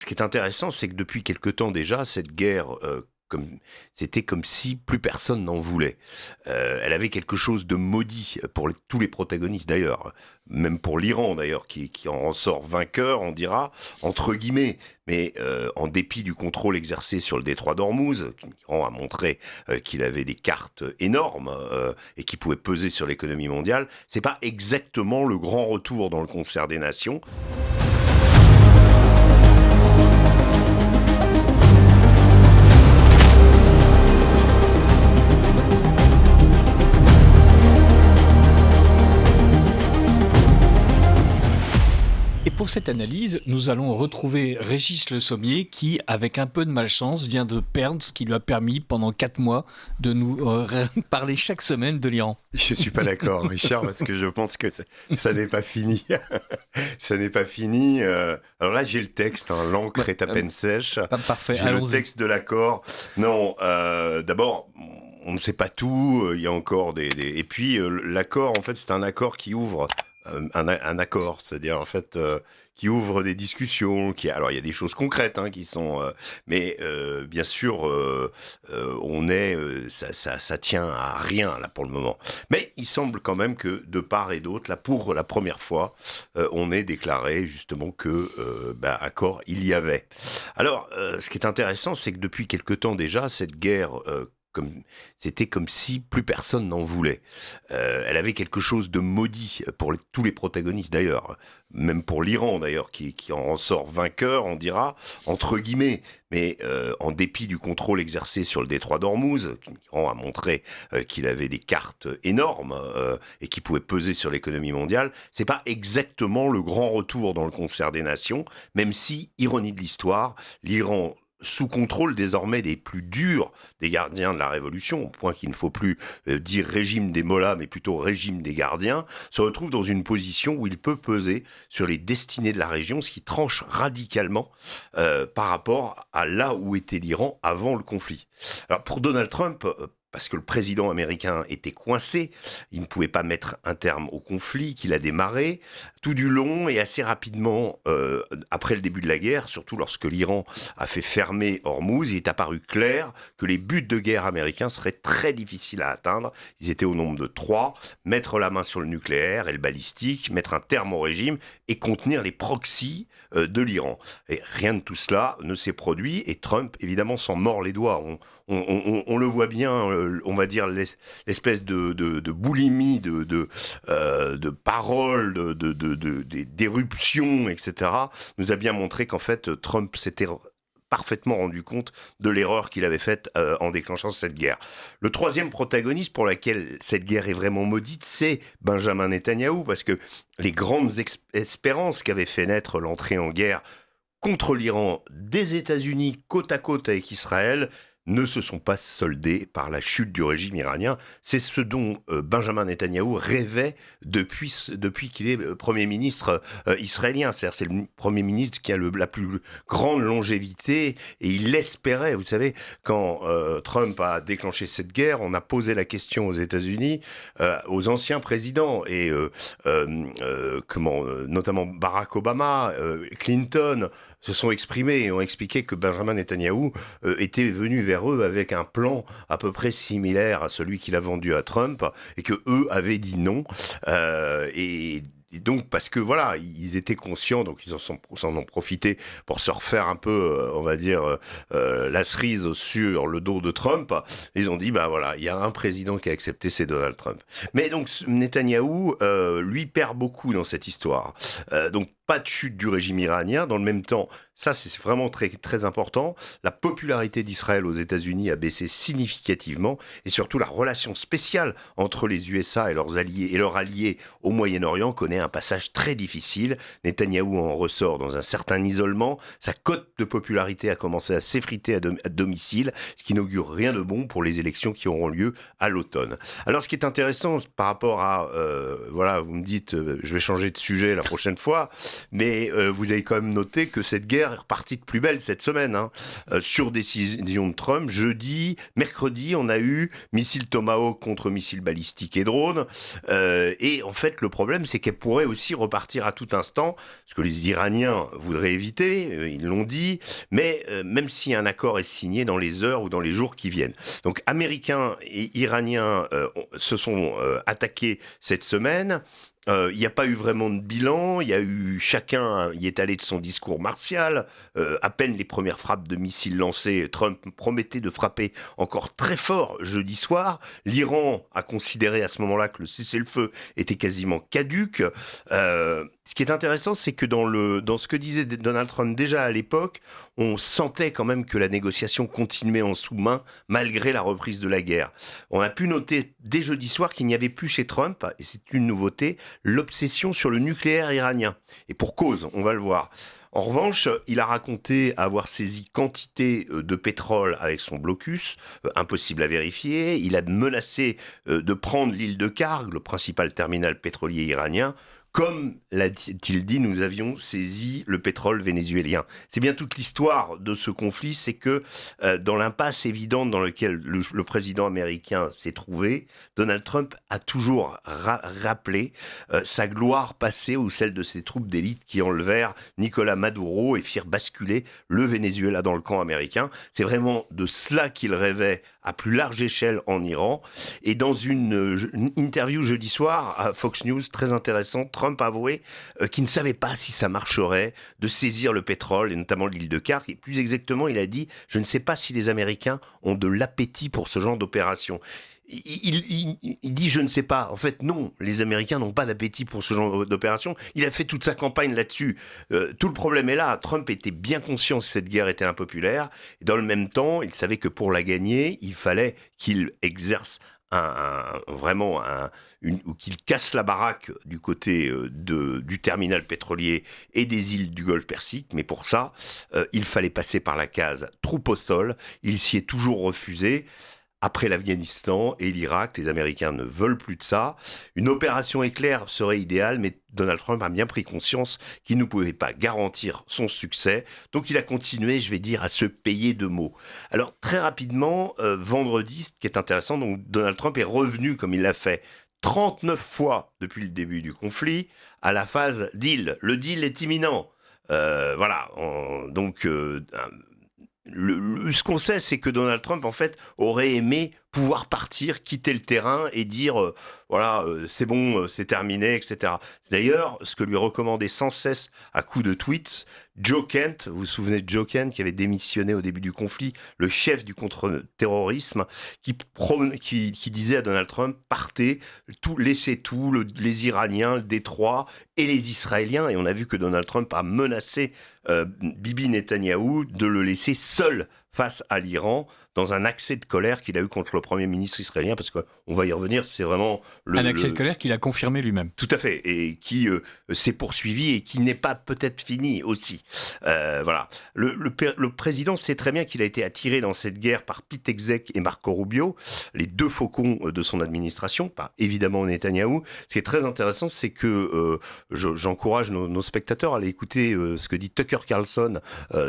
qui est intéressant, c'est que depuis quelque temps déjà, cette guerre, c'était comme si plus personne n'en voulait. Elle avait quelque chose de maudit pour tous les protagonistes d'ailleurs, même pour l'Iran d'ailleurs, qui en ressort vainqueur, on dira, entre guillemets. Mais en dépit du contrôle exercé sur le détroit d'Ormuz, l'Iran a montré qu'il avait des cartes énormes et qui pouvaient peser sur l'économie mondiale, c'est pas exactement le grand retour dans le concert des nations. Et pour cette analyse, nous allons retrouver Régis Le Sommier qui, avec un peu de malchance, vient de perdre ce qui lui a permis pendant 4 mois de nous parler chaque semaine de l'Iran. Je suis pas d'accord, Richard, parce que je pense que ça n'est pas fini. Ça n'est pas fini. Alors là, j'ai le texte, l'encre est à peine sèche. Parfait, j'ai le texte de l'accord. Non, d'abord, on ne sait pas tout. Il y a encore Et puis, l'accord, en fait, c'est un accord qui ouvre un accord, c'est-à-dire en fait qui ouvre des discussions. Alors il y a des choses concrètes qui sont, mais bien sûr, ça tient à rien là pour le moment. Mais il semble quand même que de part et d'autre, là pour la première fois, on ait déclaré justement que accord il y avait. Alors, ce qui est intéressant, c'est que depuis quelque temps déjà, cette guerre c'était comme si plus personne n'en voulait. Elle avait quelque chose de maudit pour tous les protagonistes d'ailleurs, même pour l'Iran d'ailleurs, qui en ressort vainqueur, on dira, entre guillemets. Mais en dépit du contrôle exercé sur le détroit d'Ormuz, l'Iran a montré qu'il avait des cartes énormes et qui pouvaient peser sur l'économie mondiale, c'est pas exactement le grand retour dans le concert des nations, même si, ironie de l'histoire, l'Iran, sous contrôle désormais des plus durs des gardiens de la Révolution, au point qu'il ne faut plus dire régime des mollahs, mais plutôt régime des gardiens, se retrouve dans une position où il peut peser sur les destinées de la région, ce qui tranche radicalement par rapport à là où était l'Iran avant le conflit. Alors pour Donald Trump, parce que le président américain était coincé, il ne pouvait pas mettre un terme au conflit qu'il a démarré. Tout du long et assez rapidement, après le début de la guerre, surtout lorsque l'Iran a fait fermer Hormuz, il est apparu clair que les buts de guerre américains seraient très difficiles à atteindre. Ils étaient au nombre de 3, mettre la main sur le nucléaire et le balistique, mettre un terme au régime et contenir les proxys de l'Iran. Et rien de tout cela ne s'est produit et Trump, évidemment, s'en mord les doigts. On le voit bien, on va dire l'espèce de boulimie, de paroles, d'éruptions, etc., nous a bien montré qu'en fait, Trump s'était parfaitement rendu compte de l'erreur qu'il avait faite en déclenchant cette guerre. Le troisième protagoniste pour lequel cette guerre est vraiment maudite, c'est Benjamin Netanyahou, parce que les grandes espérances qu'avait fait naître l'entrée en guerre contre l'Iran des États-Unis côte à côte avec Israël ne se sont pas soldés par la chute du régime iranien. C'est ce dont Benjamin Netanyahou rêvait depuis qu'il est Premier ministre israélien. C'est-à-dire c'est le Premier ministre qui a la plus grande longévité et il l'espérait. Vous savez, quand Trump a déclenché cette guerre, on a posé la question aux États-Unis, aux anciens présidents, et notamment Barack Obama, Clinton, se sont exprimés et ont expliqué que Benjamin Netanyahou était venu vers eux avec un plan à peu près similaire à celui qu'il a vendu à Trump et que eux avaient dit non. Et donc, parce que voilà, ils étaient conscients, donc ils s'en ont profité pour se refaire un peu, on va dire, la cerise sur le dos de Trump. Ils ont dit, voilà, il y a un président qui a accepté, c'est Donald Trump. Mais donc, Netanyahou, lui, perd beaucoup dans cette histoire. Donc, pas de chute du régime iranien. Dans le même temps, ça c'est vraiment très, très important, la popularité d'Israël aux États-Unis a baissé significativement et surtout la relation spéciale entre les USA et leurs alliés au Moyen-Orient connaît un passage très difficile. Netanyahou en ressort dans un certain isolement, sa cote de popularité a commencé à s'effriter à domicile, ce qui n'augure rien de bon pour les élections qui auront lieu à l'automne. Alors ce qui est intéressant par rapport à, voilà, vous me dites, je vais changer de sujet la prochaine fois, mais vous avez quand même noté que cette guerre est repartie de plus belle cette semaine. Sur décision de Trump, mercredi, on a eu missiles Tomahawk contre missiles balistiques et drones. Et en fait, le problème, c'est qu'elle pourrait aussi repartir à tout instant, ce que les Iraniens voudraient éviter, ils l'ont dit, mais même si un accord est signé dans les heures ou dans les jours qui viennent. Donc, Américains et Iraniens se sont attaqués cette semaine. Il n'y a pas eu vraiment de bilan, chacun y est allé de son discours martial, à peine les premières frappes de missiles lancées, Trump promettait de frapper encore très fort jeudi soir, l'Iran a considéré à ce moment-là que le cessez-le-feu était quasiment caduc. Ce qui est intéressant, c'est que dans ce que disait Donald Trump déjà à l'époque, on sentait quand même que la négociation continuait en sous-main malgré la reprise de la guerre. On a pu noter dès jeudi soir qu'il n'y avait plus chez Trump, et c'est une nouveauté, l'obsession sur le nucléaire iranien. Et pour cause, on va le voir. En revanche, il a raconté avoir saisi quantité de pétrole avec son blocus, impossible à vérifier. Il a menacé de prendre l'île de Karg, le principal terminal pétrolier iranien. Comme l'a-t-il dit, nous avions saisi le pétrole vénézuélien. C'est bien toute l'histoire de ce conflit, c'est que dans l'impasse évidente dans laquelle le président américain s'est trouvé, Donald Trump a toujours rappelé sa gloire passée ou celle de ses troupes d'élite qui enlevèrent Nicolás Maduro et firent basculer le Venezuela dans le camp américain. C'est vraiment de cela qu'il rêvait à plus large échelle en Iran. Et dans une interview jeudi soir à Fox News, très intéressante, Trump a avoué qu'il ne savait pas si ça marcherait de saisir le pétrole, et notamment l'île de Karg. Et plus exactement, il a dit « Je ne sais pas si les Américains ont de l'appétit pour ce genre d'opération ». Il dit « Je ne sais pas ». En fait, non, les Américains n'ont pas d'appétit pour ce genre d'opération. Il a fait toute sa campagne là-dessus. Tout le problème est là. Trump était bien conscient que cette guerre était impopulaire. Et dans le même temps, il savait que pour la gagner, il fallait qu'il exerce ou qu'il casse la baraque du côté du terminal pétrolier et des îles du Golfe Persique. Mais pour ça, il fallait passer par la case troupe au sol. Il s'y est toujours refusé. Après l'Afghanistan et l'Irak, les Américains ne veulent plus de ça. Une opération éclair serait idéale, mais Donald Trump a bien pris conscience qu'il ne pouvait pas garantir son succès. Donc il a continué, je vais dire, à se payer de mots. Alors très rapidement, vendredi, ce qui est intéressant, donc Donald Trump est revenu, comme il l'a fait 39 fois depuis le début du conflit, à la phase deal. Le deal est imminent. Voilà, ce qu'on sait, c'est que Donald Trump, en fait, aurait aimé pouvoir partir, quitter le terrain et dire c'est bon, c'est terminé, etc. C'est d'ailleurs ce que lui recommandait sans cesse à coups de tweets Joe Kent. Vous vous souvenez de Joe Kent qui avait démissionné au début du conflit, le chef du contre-terrorisme, qui disait à Donald Trump partez, laissez tout, les Iraniens, le Détroit et les Israéliens. Et on a vu que Donald Trump a menacé Bibi Netanyahou de le laisser seul face à l'Iran, dans un accès de colère qu'il a eu contre le Premier ministre israélien, parce qu'on va y revenir, c'est vraiment... Un accès de colère qu'il a confirmé lui-même. Tout à fait, et qui s'est poursuivi et qui n'est pas peut-être fini aussi. Voilà. Le président sait très bien qu'il a été attiré dans cette guerre par Pete Hegseth et Marco Rubio, les deux faucons de son administration, pas évidemment Netanyahou. Ce qui est très intéressant, c'est que j'encourage nos spectateurs à aller écouter ce que dit Tucker Carlson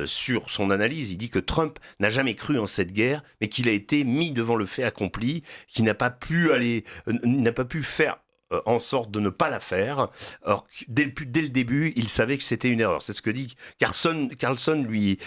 sur son analyse. Il dit que Trump n'a jamais cru en cette guerre, mais qu'il a été mis devant le fait accompli, qu'il n'a pas pu faire en sorte de ne pas la faire. Alors, dès le début, il savait que c'était une erreur. C'est ce que dit Carlson lui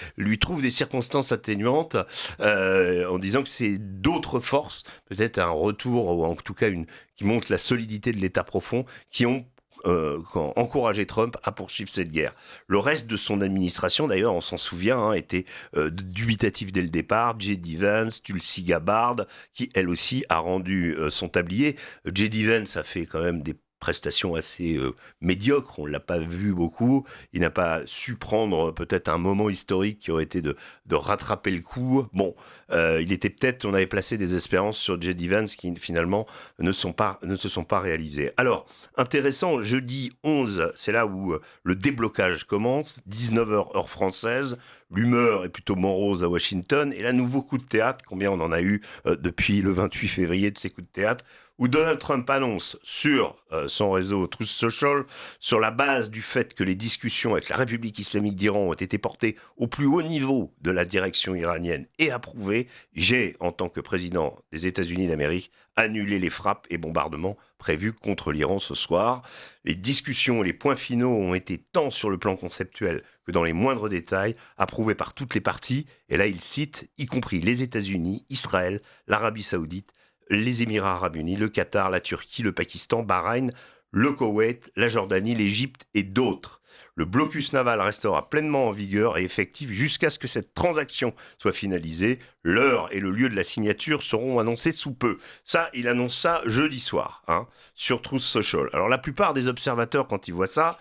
trouve des circonstances atténuantes en disant que c'est d'autres forces, peut-être un retour, ou en tout cas qui montrent la solidité de l'État profond, qui ont encouragé Trump à poursuivre cette guerre. Le reste de son administration, d'ailleurs, on s'en souvient, était dubitatif dès le départ. J.D. Vance, Tulsi Gabbard, qui elle aussi a rendu son tablier. J.D. Vance a fait quand même des prestations assez médiocres, on ne l'a pas vu beaucoup, il n'a pas su prendre peut-être un moment historique qui aurait été de rattraper le coup. Bon, on avait placé des espérances sur J.D. Vance qui finalement ne se sont pas réalisées. Alors, intéressant, jeudi 11, c'est là où le déblocage commence, 19h heure française, l'humeur est plutôt morose à Washington. Et là, nouveau coup de théâtre, combien on en a eu depuis le 28 février de ces coups de théâtre, où Donald Trump annonce sur son réseau Truth Social, sur la base du fait que les discussions avec la République islamique d'Iran ont été portées au plus haut niveau de la direction iranienne et approuvées, j'ai, en tant que président des États-Unis d'Amérique, annulé les frappes et bombardements prévus contre l'Iran ce soir. Les discussions et les points finaux ont été tant sur le plan conceptuel que dans les moindres détails, approuvés par toutes les parties. Et là, il cite, y compris les États-Unis, Israël, l'Arabie Saoudite, les Émirats Arabes Unis, le Qatar, la Turquie, le Pakistan, Bahreïn, le Koweït, la Jordanie, l'Égypte et d'autres. Le blocus naval restera pleinement en vigueur et effectif jusqu'à ce que cette transaction soit finalisée. L'heure et le lieu de la signature seront annoncés sous peu. Ça, il annonce ça jeudi soir, sur Truth Social. Alors la plupart des observateurs, quand ils voient ça,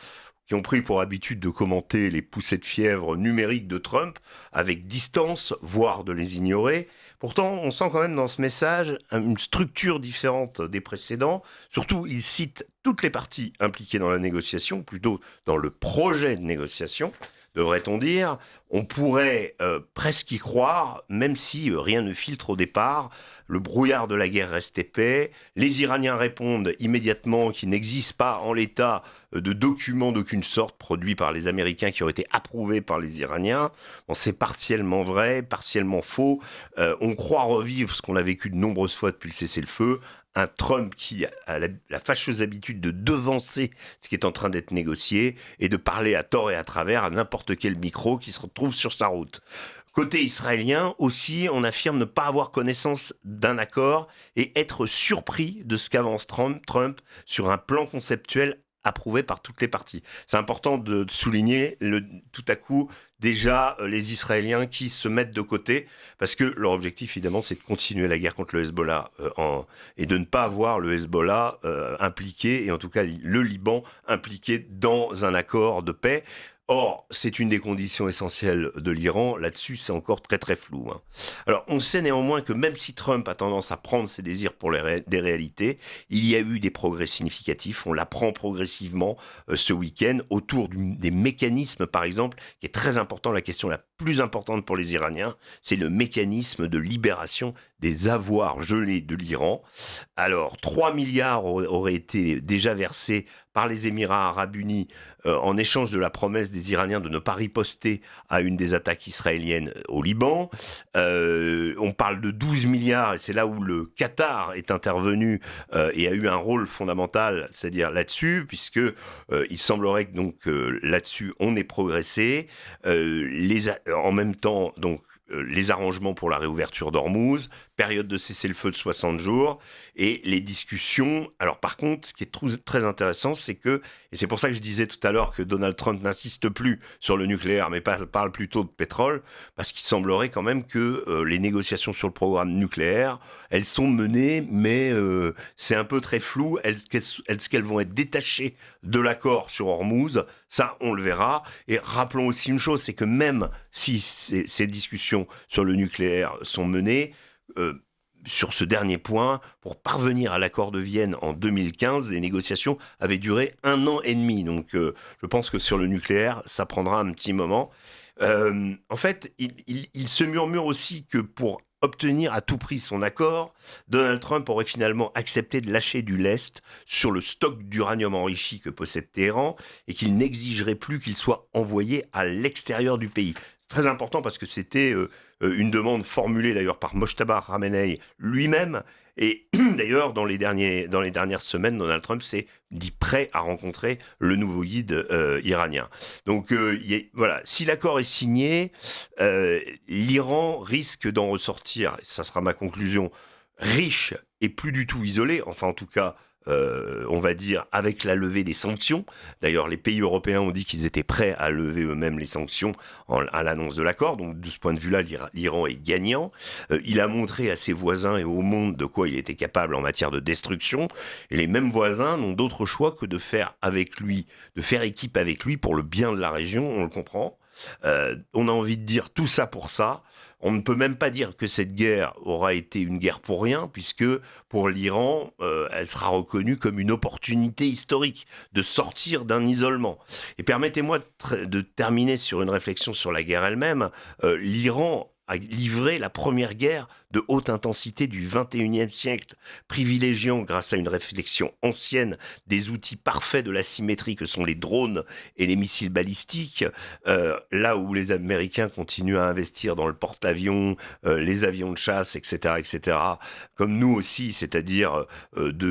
qui ont pris pour habitude de commenter les poussées de fièvre numériques de Trump avec distance, voire de les ignorer. Pourtant, on sent quand même dans ce message une structure différente des précédents. Surtout, il cite toutes les parties impliquées dans la négociation, plutôt dans le projet de négociation, devrait-on dire. On pourrait presque y croire, même si rien ne filtre au départ. Le brouillard de la guerre reste épais. Les Iraniens répondent immédiatement qu'il n'existe pas en l'état de documents d'aucune sorte produits par les Américains qui ont été approuvés par les Iraniens. Bon, c'est partiellement vrai, partiellement faux. On croit revivre ce qu'on a vécu de nombreuses fois depuis le cessez-le-feu. Un Trump qui a la fâcheuse habitude de devancer ce qui est en train d'être négocié et de parler à tort et à travers à n'importe quel micro qui se retrouve sur sa route. Côté israélien aussi, on affirme ne pas avoir connaissance d'un accord et être surpris de ce qu'avance Trump sur un plan conceptuel approuvé par toutes les parties. C'est important de souligner tout à coup déjà les Israéliens qui se mettent de côté parce que leur objectif évidemment c'est de continuer la guerre contre le Hezbollah et de ne pas avoir le Hezbollah impliqué et en tout cas le Liban impliqué dans un accord de paix. Or, c'est une des conditions essentielles de l'Iran. Là-dessus, c'est encore très très flou. Alors, on sait néanmoins que même si Trump a tendance à prendre ses désirs pour des réalités, il y a eu des progrès significatifs. On l'apprend progressivement ce week-end autour des mécanismes, par exemple, qui est très important. La question la plus importante pour les Iraniens, c'est le mécanisme de libération des avoirs gelés de l'Iran. Alors, 3 milliards auraient été déjà versés par les Émirats Arabes Unis en échange de la promesse des Iraniens de ne pas riposter à une des attaques israéliennes au Liban. On parle de 12 milliards, et c'est là où le Qatar est intervenu et a eu un rôle fondamental, c'est-à-dire là-dessus, puisque il semblerait que donc là-dessus on ait progressé. En même temps, donc, les arrangements pour la réouverture d'Ormuz, période de cessez-le-feu de 60 jours, et les discussions. Alors par contre, ce qui est très intéressant, c'est que, et c'est pour ça que je disais tout à l'heure que Donald Trump n'insiste plus sur le nucléaire, mais parle plutôt de pétrole, parce qu'il semblerait quand même que les négociations sur le programme nucléaire, elles sont menées, mais c'est un peu très flou. Est-ce qu'elles vont être détachées de l'accord sur Ormuz? Ça, on le verra. Et rappelons aussi une chose, c'est que même si ces discussions sur le nucléaire sont menées, sur ce dernier point, pour parvenir à l'accord de Vienne en 2015, les négociations avaient duré 1 an et demi. Donc je pense que sur le nucléaire, ça prendra un petit moment. En fait, il se murmure aussi que pour obtenir à tout prix son accord, Donald Trump aurait finalement accepté de lâcher du lest sur le stock d'uranium enrichi que possède Téhéran et qu'il n'exigerait plus qu'il soit envoyé à l'extérieur du pays. Très important parce que c'était une demande formulée d'ailleurs par Mojtaba Khamenei lui-même. Et d'ailleurs, dans les dernières semaines, Donald Trump s'est dit prêt à rencontrer le nouveau guide iranien. Donc voilà, si l'accord est signé, l'Iran risque d'en ressortir, ça sera ma conclusion, riche et plus du tout isolé, enfin en tout cas, on va dire, avec la levée des sanctions. D'ailleurs, les pays européens ont dit qu'ils étaient prêts à lever eux-mêmes les sanctions à l'annonce de l'accord. Donc, de ce point de vue-là, l'Iran est gagnant. Il a montré à ses voisins et au monde de quoi il était capable en matière de destruction. Et les mêmes voisins n'ont d'autre choix que de faire équipe avec lui pour le bien de la région, on le comprend. On a envie de dire tout ça pour ça. On ne peut même pas dire que cette guerre aura été une guerre pour rien, puisque pour l'Iran, elle sera reconnue comme une opportunité historique de sortir d'un isolement. Et permettez-moi de terminer sur une réflexion sur la guerre elle-même. L'Iran a livré la première guerre de haute intensité du XXIe siècle, privilégiant, grâce à une réflexion ancienne, des outils parfaits de l'asymétrie que sont les drones et les missiles balistiques, là où les Américains continuent à investir dans le porte-avions, les avions de chasse, etc., etc., comme nous aussi, c'est-à-dire de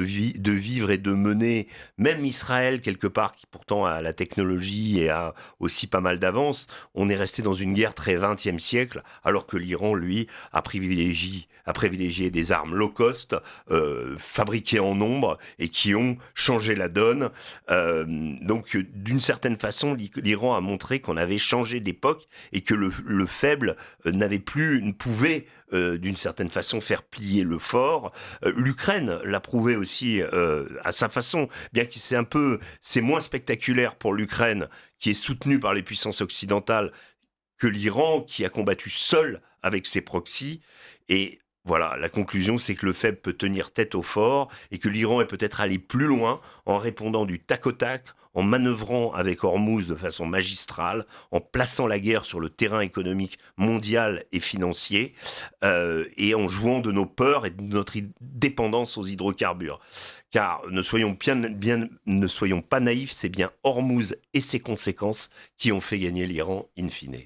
vivre et de mener, même Israël, quelque part, qui pourtant a la technologie et a aussi pas mal d'avance, on est resté dans une guerre très XXe siècle, alors que l'Iran, lui, a privilégié des armes low cost, fabriquées en nombre et qui ont changé la donne. Donc, d'une certaine façon, l'Iran a montré qu'on avait changé d'époque et que le faible ne pouvait d'une certaine façon faire plier le fort. L'Ukraine l'a prouvé aussi à sa façon, bien que c'est moins spectaculaire pour l'Ukraine, qui est soutenue par les puissances occidentales, que l'Iran, qui a combattu seul avec ses proxys. Et voilà, la conclusion, c'est que le faible peut tenir tête au fort et que l'Iran est peut-être allé plus loin en répondant du tac au tac, en manœuvrant avec Hormuz de façon magistrale, en plaçant la guerre sur le terrain économique mondial et financier, et en jouant de nos peurs et de notre dépendance aux hydrocarbures. Car ne soyons pas naïfs, c'est bien Hormuz et ses conséquences qui ont fait gagner l'Iran in fine.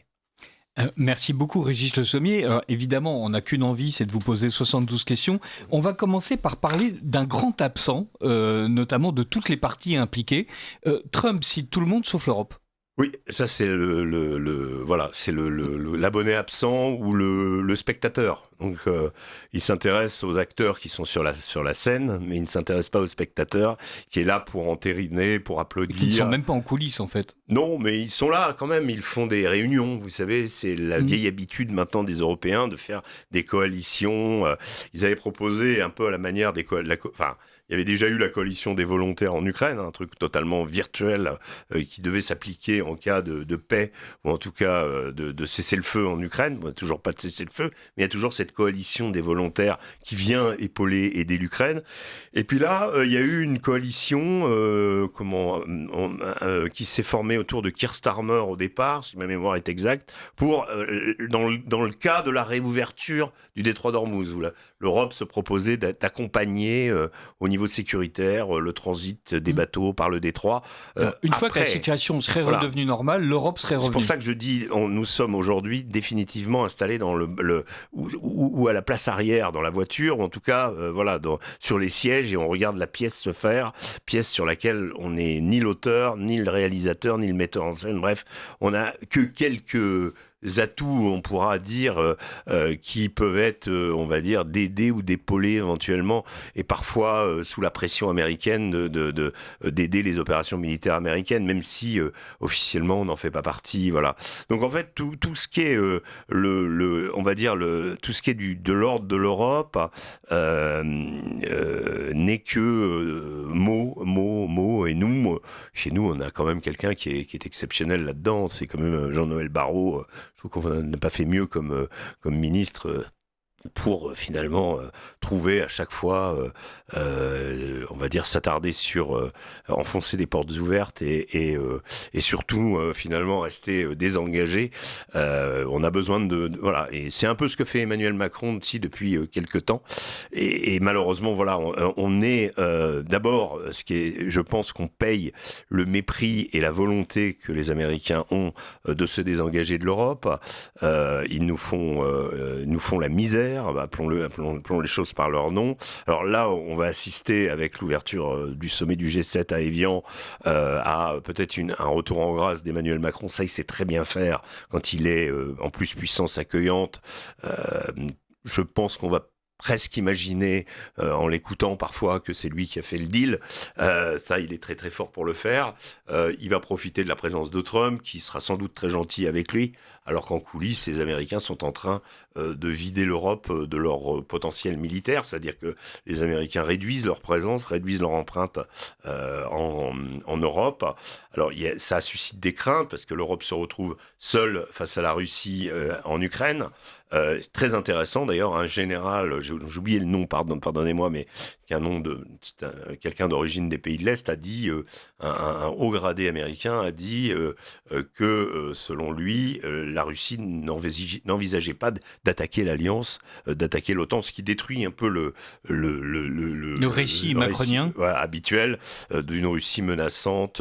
Merci beaucoup Régis Le Sommier. Alors, évidemment, on n'a qu'une envie, c'est de vous poser 72 questions. On va commencer par parler d'un grand absent, notamment de toutes les parties impliquées. Trump cite tout le monde sauf l'Europe. Oui, ça c'est l'abonné absent ou le spectateur. Donc il s'intéresse aux acteurs qui sont sur la scène, mais il ne s'intéresse pas au spectateur qui est là pour entériner, pour applaudir. Qui ne sont même pas en coulisses en fait. Non, mais ils sont là quand même, ils font des réunions. Vous savez, c'est la vieille habitude maintenant des Européens de faire des coalitions. Ils avaient proposé un peu à la manière des il y avait déjà eu la coalition des volontaires en Ukraine, un truc totalement virtuel qui devait s'appliquer en cas de paix, ou en tout cas de cessez-le-feu en Ukraine. Bon, toujours pas de cessez-le-feu, mais il y a toujours cette coalition des volontaires qui vient aider l'Ukraine. Et puis là, il y a eu une coalition qui s'est formée autour de Keir Starmer au départ, si ma mémoire est exacte, pour dans le cas de la réouverture du détroit d'Ormuz, où l'Europe se proposait d'accompagner au niveau sécuritaire le transit des bateaux par le détroit. Une fois que la situation serait redevenue normale, l'Europe serait revenue. C'est pour ça que je dis, nous sommes aujourd'hui définitivement installés dans ou à la place arrière dans la voiture, ou en tout cas sur les sièges, et on regarde la pièce se faire, pièce sur laquelle on n'est ni l'auteur, ni le réalisateur, ni le metteur en scène. Bref, on n'a que quelques atouts, on pourra dire, qui peuvent être, on va dire, d'aider ou d'épauler éventuellement, et parfois sous la pression américaine d'aider les opérations militaires américaines, même si officiellement on n'en fait pas partie. Voilà. Donc en fait, tout ce qui est on va dire tout ce qui est de l'ordre de l'Europe n'est que mots, et nous, chez nous, on a quand même quelqu'un qui est exceptionnel là-dedans. C'est quand même Jean-Noël Barrot. Je trouve qu'on n'a pas fait mieux comme ministre pour finalement trouver à chaque fois, on va dire, s'attarder sur enfoncer des portes ouvertes et surtout finalement rester désengagé. On a besoin voilà, et c'est un peu ce que fait Emmanuel Macron aussi depuis quelque temps. Et malheureusement, voilà, on est d'abord, je pense qu'on paye le mépris et la volonté que les Américains ont de se désengager de l'Europe. Ils nous font la misère. Appelons les choses par leur nom. Alors là, on va assister avec l'ouverture du sommet du G7 à Évian à peut-être un retour en grâce d'Emmanuel Macron. Ça, il sait très bien faire quand il est en plus puissance accueillante. Je pense qu'on va presque imaginer, en l'écoutant parfois, que c'est lui qui a fait le deal. Ça, il est très très fort pour le faire. Il va profiter de la présence de Trump, qui sera sans doute très gentil avec lui, alors qu'en coulisses, les Américains sont en train de vider l'Europe de leur potentiel militaire, c'est-à-dire que les Américains réduisent leur présence, réduisent leur empreinte en Europe. Alors ça suscite des craintes, parce que l'Europe se retrouve seule face à la Russie en Ukraine. Très intéressant d'ailleurs, un général, j'ai oublié le nom, pardonnez-moi, mais quelqu'un d'origine des pays de l'Est a dit, un haut gradé américain a dit que selon lui, la Russie n'envisageait pas d'attaquer l'Alliance, d'attaquer l'OTAN, ce qui détruit un peu Le récit macronien habituel d'une Russie menaçante,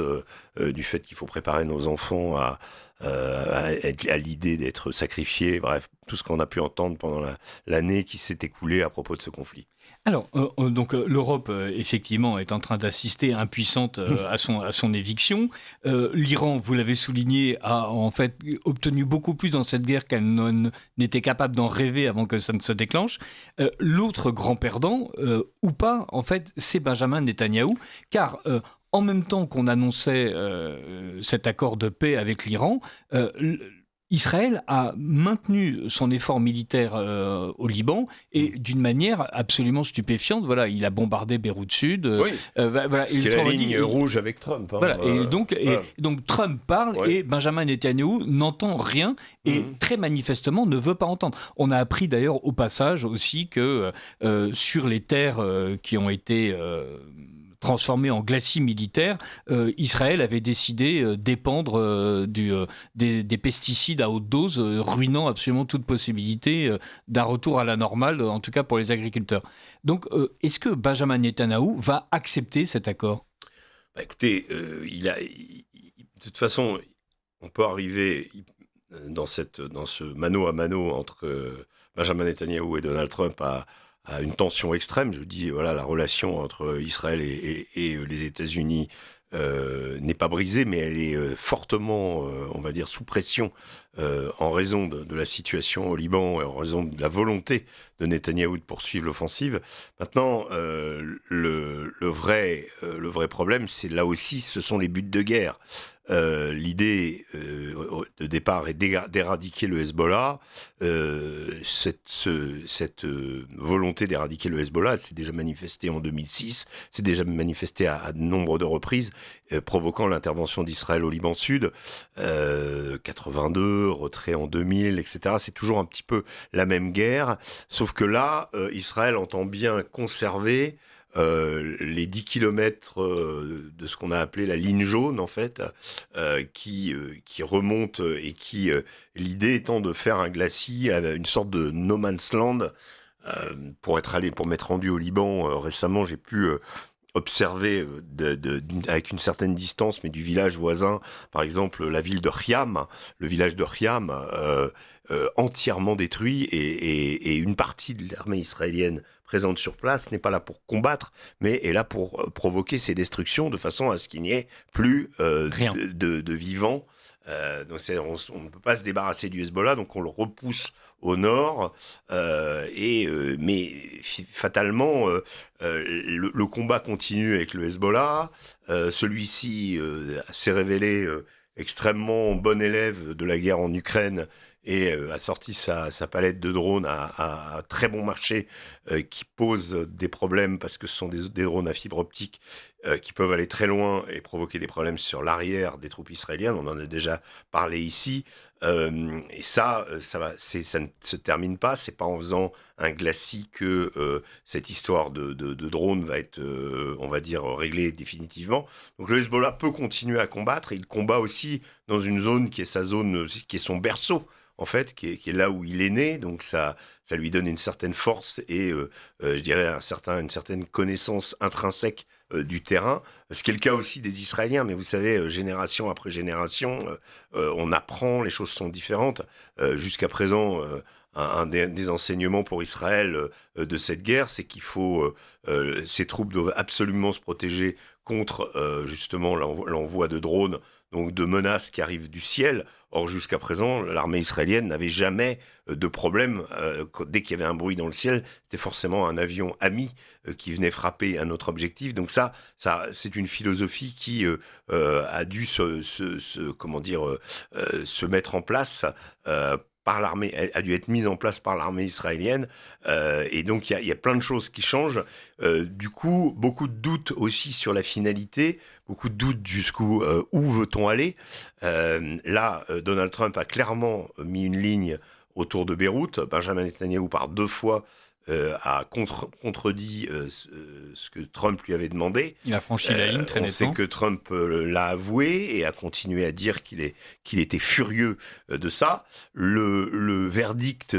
du fait qu'il faut préparer nos enfants à l'idée d'être sacrifiés, bref, tout ce qu'on a pu entendre pendant l'année qui s'est écoulée à propos de ce conflit. Alors, donc l'Europe, effectivement, est en train d'assister impuissante à son éviction. L'Iran, vous l'avez souligné, a en fait obtenu beaucoup plus dans cette guerre qu'elle n'était capable d'en rêver avant que ça ne se déclenche. L'autre grand perdant, ou pas, en fait, c'est Benjamin Netanyahou, car en même temps qu'on annonçait cet accord de paix avec l'Iran, Israël a maintenu son effort militaire au Liban et d'une manière absolument stupéfiante. Voilà, il a bombardé Beyrouth Sud. Oui. Voilà, c'est la ligne rouge avec Trump. Hein, voilà, et donc Trump parle et Benjamin Netanyahou n'entend rien et très manifestement ne veut pas entendre. On a appris d'ailleurs au passage aussi que sur les terres qui ont été transformé en glacis militaire, Israël avait décidé d'épandre des pesticides à haute dose, ruinant absolument toute possibilité d'un retour à la normale, en tout cas pour les agriculteurs. Donc, est-ce que Benjamin Netanyahou va accepter cet accord ? Écoutez, de toute façon, on peut arriver dans ce mano à mano entre Benjamin Netanyahou et Donald Trump à une tension extrême. Je dis, voilà, la relation entre Israël et les États-Unis n'est pas brisée, mais elle est fortement, on va dire, sous pression en raison de la situation au Liban et en raison de la volonté de Netanyahou de poursuivre l'offensive. Maintenant, le vrai problème, c'est là aussi, ce sont les buts de guerre. L'idée de départ est d'éradiquer le Hezbollah. Cette volonté d'éradiquer le Hezbollah, elle s'est déjà manifestée en 2006, s'est déjà manifestée à nombre de reprises, provoquant l'intervention d'Israël au Liban Sud, 82, retrait en 2000, etc. C'est toujours un petit peu la même guerre, sauf que là, Israël entend bien conserver les 10 kilomètres de ce qu'on a appelé la ligne jaune, en fait, qui remonte et qui, l'idée étant de faire un glacis, une sorte de no man's land, pour m'être rendu au Liban récemment, j'ai pu observer avec une certaine distance, mais du village voisin, par exemple la ville de Khiam, le village de Khiam, entièrement détruit, et une partie de l'armée israélienne présente sur place n'est pas là pour combattre, mais est là pour provoquer ces destructions de façon à ce qu'il n'y ait plus de vivants. Donc on ne peut pas se débarrasser du Hezbollah, donc on le repousse au nord, mais fatalement, le combat continue avec le Hezbollah. Celui-ci s'est révélé extrêmement bon élève de la guerre en Ukraine et a sorti sa palette de drones à très bon marché, qui pose des problèmes parce que ce sont des drones à fibre optique qui peuvent aller très loin et provoquer des problèmes sur l'arrière des troupes israéliennes. On en a déjà parlé ici. Et ça ne se termine pas. C'est pas en faisant un glacis que cette histoire de drone va être, on va dire, réglée définitivement. Donc le Hezbollah peut continuer à combattre. Il combat aussi dans une zone qui est sa zone, qui est son berceau, en fait, qui est là où il est né. Donc ça lui donne une certaine force et, je dirais, une certaine connaissance intrinsèque du terrain, ce qui est le cas aussi des Israéliens, mais vous savez, génération après génération, on apprend, les choses sont différentes. Jusqu'à présent, un des enseignements pour Israël de cette guerre, c'est qu'il faut, ces troupes doivent absolument se protéger contre justement l'envoi de drones, donc de menaces qui arrivent du ciel. Or, jusqu'à présent, l'armée israélienne n'avait jamais de problème. Dès qu'il y avait un bruit dans le ciel, c'était forcément un avion ami qui venait frapper un autre objectif. Donc ça c'est une philosophie qui a dû se mettre en place par l'armée, a dû être mise en place par l'armée israélienne. Et donc, il y a plein de choses qui changent. Du coup, beaucoup de doutes aussi sur la finalité, beaucoup de doutes jusqu'où où veut-on aller. Donald Trump a clairement mis une ligne autour de Beyrouth. Benjamin Netanyahou, par 2 fois, a contredit ce que Trump lui avait demandé. Il a franchi la ligne très nettement. On sait que Trump l'a avoué et a continué à dire qu'il était furieux de ça. Le verdict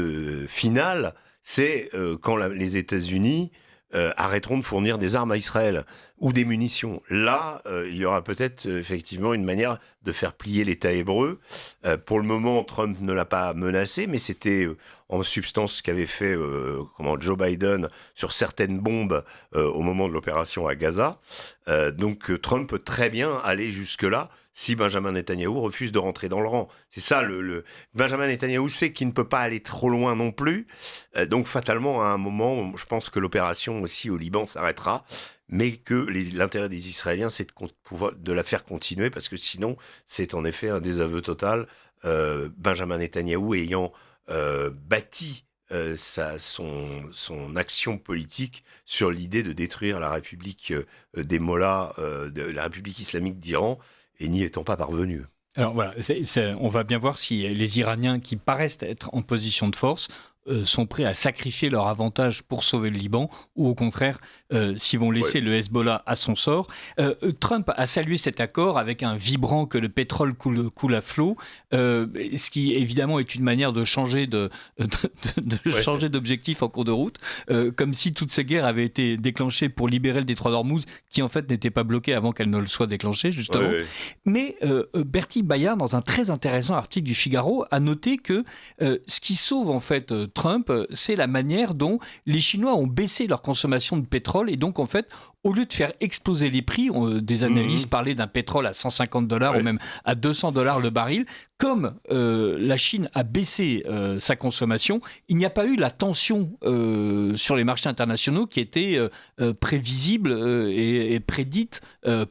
final, c'est quand les États-Unis arrêteront de fournir des armes à Israël ou des munitions. Là, il y aura peut-être effectivement une manière de faire plier l'État hébreu. Pour le moment, Trump ne l'a pas menacé, mais c'était en substance ce qu'avait fait Joe Biden sur certaines bombes au moment de l'opération à Gaza. Donc Trump peut très bien aller jusque-là si Benjamin Netanyahou refuse de rentrer dans le rang. C'est ça, Benjamin Netanyahou sait qu'il ne peut pas aller trop loin non plus. Donc fatalement, à un moment, je pense que l'opération aussi au Liban s'arrêtera, mais que l'intérêt des Israéliens, c'est de la faire continuer, parce que sinon, c'est en effet un désaveu total. Benjamin Netanyahou ayant bâti son action politique sur l'idée de détruire la République des Mollahs, la République islamique d'Iran, et n'y étant pas parvenu. Alors voilà, on va bien voir si les Iraniens qui paraissent être en position de force sont prêts à sacrifier leur avantage pour sauver le Liban, ou au contraire, s'ils vont laisser le Hezbollah à son sort. Trump a salué cet accord avec un vibrant que le pétrole coule à flot, ce qui évidemment est une manière de changer changer d'objectif en cours de route, comme si toutes ces guerres avaient été déclenchées pour libérer le détroit d'Ormuz, qui en fait n'était pas bloqué avant qu'elle ne le soit déclenchée, justement. Mais Bertie Bayard, dans un très intéressant article du Figaro, a noté que ce qui sauve en fait Trump, c'est la manière dont les Chinois ont baissé leur consommation de pétrole, et donc en fait, au lieu de faire exploser les prix, des analystes parlaient d'un pétrole à $150 ou même à $200 le baril, comme la Chine a baissé sa consommation, il n'y a pas eu la tension sur les marchés internationaux qui était prévisible et prédite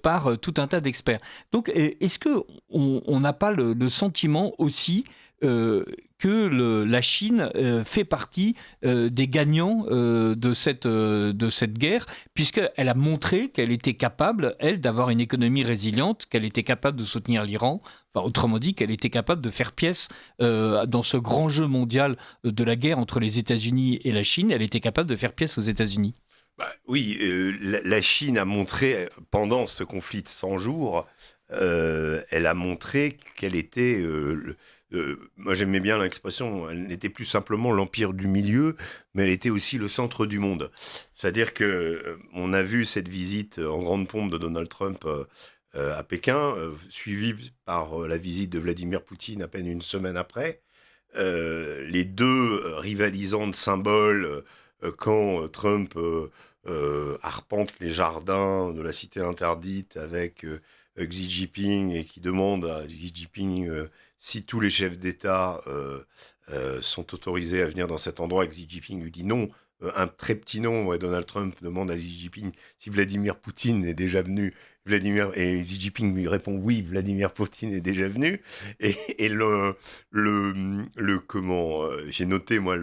par tout un tas d'experts. Donc, est-ce qu'on n'a pas le sentiment aussi que la Chine fait partie des gagnants de cette guerre, puisqu'elle a montré qu'elle était capable, elle, d'avoir une économie résiliente, qu'elle était capable de soutenir l'Iran, enfin, autrement dit, qu'elle était capable de faire pièce dans ce grand jeu mondial de la guerre entre les États-Unis et la Chine, elle était capable de faire pièce aux États-Unis. Oui, la Chine a montré, pendant ce conflit de 100 jours, elle a montré qu'elle était... moi j'aimais bien l'expression, elle n'était plus simplement l'empire du milieu, mais elle était aussi le centre du monde. C'est-à-dire que on a vu cette visite en grande pompe de Donald Trump à Pékin, suivie par la visite de Vladimir Poutine à peine une semaine après. Les deux rivalisantes symboles quand Trump arpente les jardins de la cité interdite avec Xi Jinping et qui demande à Xi Jinping si tous les chefs d'État sont autorisés à venir dans cet endroit. Xi Jinping lui dit non, un très petit nom. Et Donald Trump demande à Xi Jinping si Vladimir Poutine est déjà venu. Et Xi Jinping lui répond oui, Vladimir Poutine est déjà venu. Et j'ai noté moi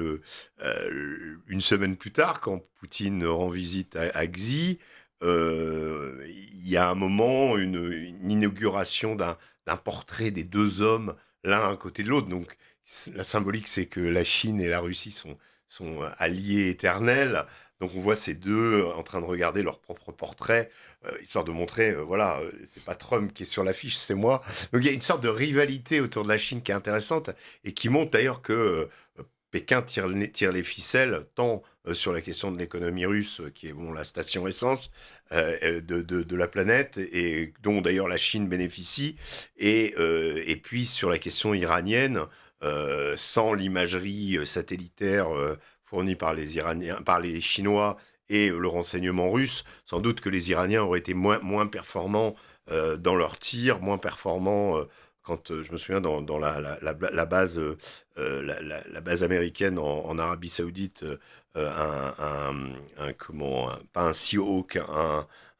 une semaine plus tard quand Poutine rend visite à Xi. Il y a un moment une inauguration d'un portrait des deux hommes l'un à côté de l'autre. Donc la symbolique, c'est que la Chine et la Russie sont alliés éternels. Donc on voit ces deux en train de regarder leur propre portrait, histoire de montrer, c'est pas Trump qui est sur l'affiche, c'est moi. Donc il y a une sorte de rivalité autour de la Chine qui est intéressante et qui montre d'ailleurs que Pékin tire les ficelles, tant sur la question de l'économie russe, qui est la station essence de la planète, et dont d'ailleurs la Chine bénéficie, et puis sur la question iranienne, sans l'imagerie satellitaire fournie par les Chinois et le renseignement russe, sans doute que les Iraniens auraient été moins performants dans leurs tirs, moins performants. Quand je me souviens dans la base, la base américaine en Arabie Saoudite, pas un Seahawk,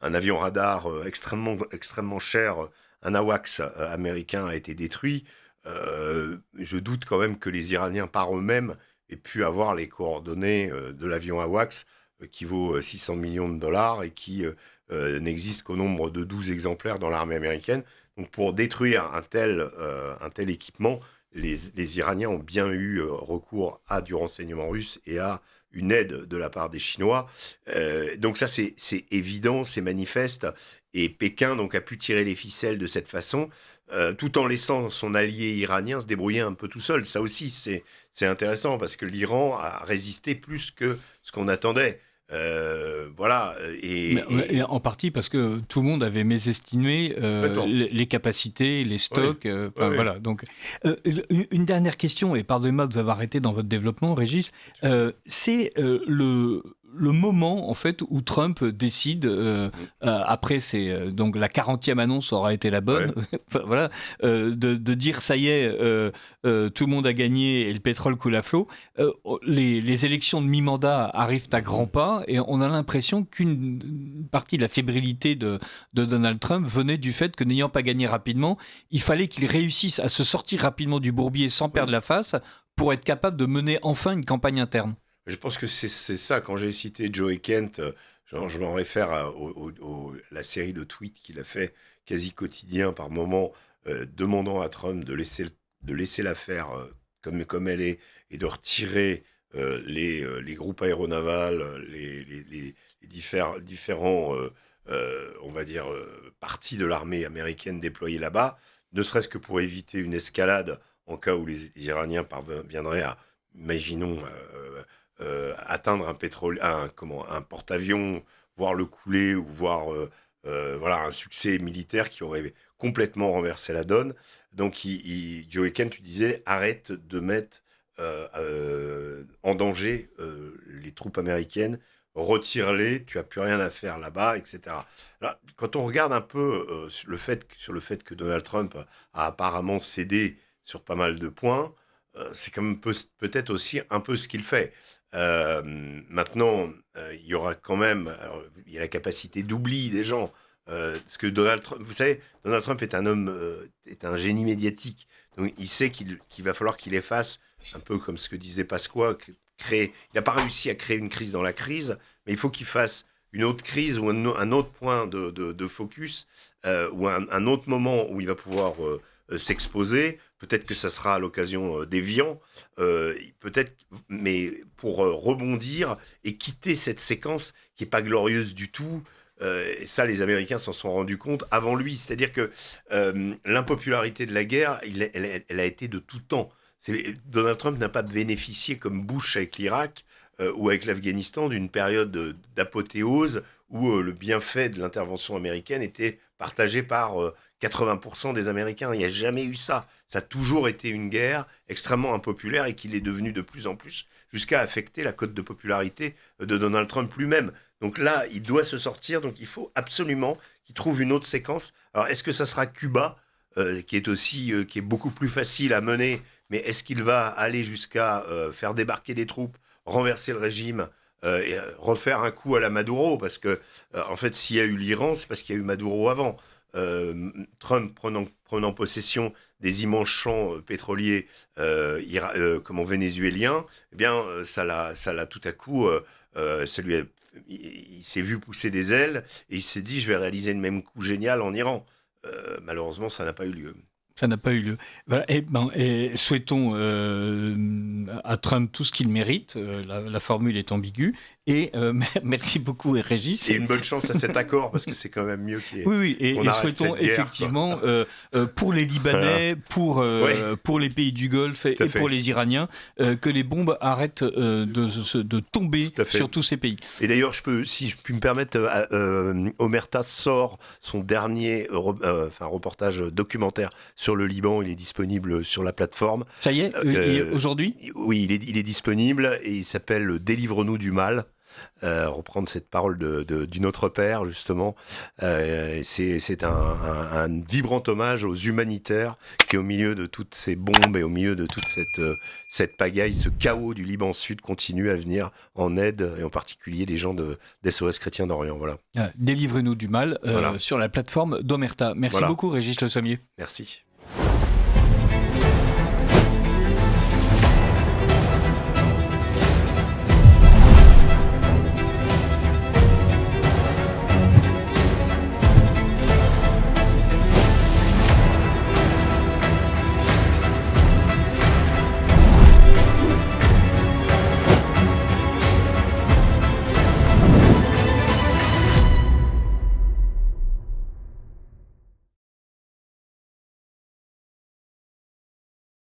un avion radar extrêmement cher, un AWACS américain a été détruit. Je doute quand même que les Iraniens par eux-mêmes aient pu avoir les coordonnées de l'avion AWACS qui vaut 600 millions de dollars et qui n'existe qu'au nombre de 12 exemplaires dans l'armée américaine. Donc pour détruire un tel équipement, les Iraniens ont bien eu recours à du renseignement russe et à une aide de la part des Chinois. Donc ça, c'est évident, c'est manifeste. Et Pékin donc, a pu tirer les ficelles de cette façon, tout en laissant son allié iranien se débrouiller un peu tout seul. Ça aussi, c'est intéressant, parce que l'Iran a résisté plus que ce qu'on attendait. Voilà. Et en partie parce que tout le monde avait mésestimé les capacités, les stocks. Oui. Voilà. Donc, une dernière question, et pardonnez-moi de vous avoir arrêté dans votre développement, Régis. C'est le moment en fait où Trump décide après donc la 40e annonce aura été la bonne, voilà, de dire ça y est, tout le monde a gagné et le pétrole coule à flot. Les élections de mi-mandat arrivent à grands pas et on a l'impression qu'une partie de la fébrilité de Donald Trump venait du fait que, n'ayant pas gagné rapidement, il fallait qu'il réussisse à se sortir rapidement du bourbier sans perdre la face pour être capable de mener enfin une campagne interne. Je pense que c'est ça. Quand j'ai cité Joe Kent, je m'en réfère à la série de tweets qu'il a fait quasi quotidien par moment, demandant à Trump de laisser l'affaire comme elle est et de retirer les groupes aéronavals, les différents, on va dire, parties de l'armée américaine déployées là-bas, ne serait-ce que pour éviter une escalade en cas où les Iraniens parviendraient à, imaginons, atteindre un porte-avions, voir le couler ou voir voilà, un succès militaire qui aurait complètement renversé la donne. Donc Joe Kent, tu disais, arrête de mettre en danger les troupes américaines, retire-les, tu n'as plus rien à faire là-bas, etc. Alors, quand on regarde un peu sur le fait que Donald Trump a apparemment cédé sur pas mal de points, c'est quand même peut-être aussi un peu ce qu'il fait. Maintenant, il y aura quand même, alors, il y a la capacité d'oubli des gens. Parce que Donald Trump, vous savez, Donald Trump est un homme, est un génie médiatique. Donc il sait qu'il va falloir qu'il efface, un peu comme ce que disait Pasqua, il n'a pas réussi à créer une crise dans la crise, mais il faut qu'il fasse une autre crise ou un autre point de focus, ou un autre moment où il va pouvoir s'exposer. Peut-être que ça sera à l'occasion d'Évian, peut-être, mais pour rebondir et quitter cette séquence qui n'est pas glorieuse du tout. Ça, les Américains s'en sont rendus compte avant lui. C'est-à-dire que l'impopularité de la guerre, elle a été de tout temps. Donald Trump n'a pas bénéficié, comme Bush avec l'Irak ou avec l'Afghanistan, d'une période d'apothéose où le bienfait de l'intervention américaine était partagé par 80% des Américains. Il n'y a jamais eu ça. Ça a toujours été une guerre extrêmement impopulaire et qu'il est devenu de plus en plus jusqu'à affecter la cote de popularité de Donald Trump lui-même. Donc là, il doit se sortir, donc il faut absolument qu'il trouve une autre séquence. Alors, est-ce que ça sera Cuba, qui est beaucoup plus facile à mener, mais est-ce qu'il va aller jusqu'à faire débarquer des troupes, renverser le régime, et refaire un coup à la Maduro? Parce que, en fait, s'il y a eu l'Iran, c'est parce qu'il y a eu Maduro avant. Trump prenant possession des immenses champs pétroliers vénézuéliens, eh bien, ça l'a tout à coup, il s'est vu pousser des ailes et il s'est dit, je vais réaliser le même coup génial en Iran. Malheureusement, ça n'a pas eu lieu. Ça n'a pas eu lieu. Voilà, et souhaitons à Trump tout ce qu'il mérite. La formule est ambiguë. Et merci beaucoup, Régis. Et une bonne chance à cet accord, parce que c'est quand même mieux qu'il y ait. Oui, et souhaitons effectivement, pour les Libanais, pour les pays du Golfe et pour les Iraniens, que les bombes arrêtent de tomber sur tous ces pays. Et d'ailleurs, si je puis me permettre, Omerta sort son dernier reportage documentaire sur le Liban. Il est disponible sur la plateforme. Ça y est, aujourd'hui ? Oui, il est disponible et il s'appelle « Délivre-nous du mal ». reprendre cette parole du Notre Père, justement. C'est un vibrant hommage aux humanitaires qui, au milieu de toutes ces bombes et au milieu de toute cette pagaille, ce chaos du Liban Sud, continue à venir en aide, et en particulier les gens d'SOS Chrétiens d'Orient. Voilà. Délivrez-nous du mal Voilà. sur la plateforme d'Omerta. Merci Voilà. beaucoup, Régis Le Sommier. Merci.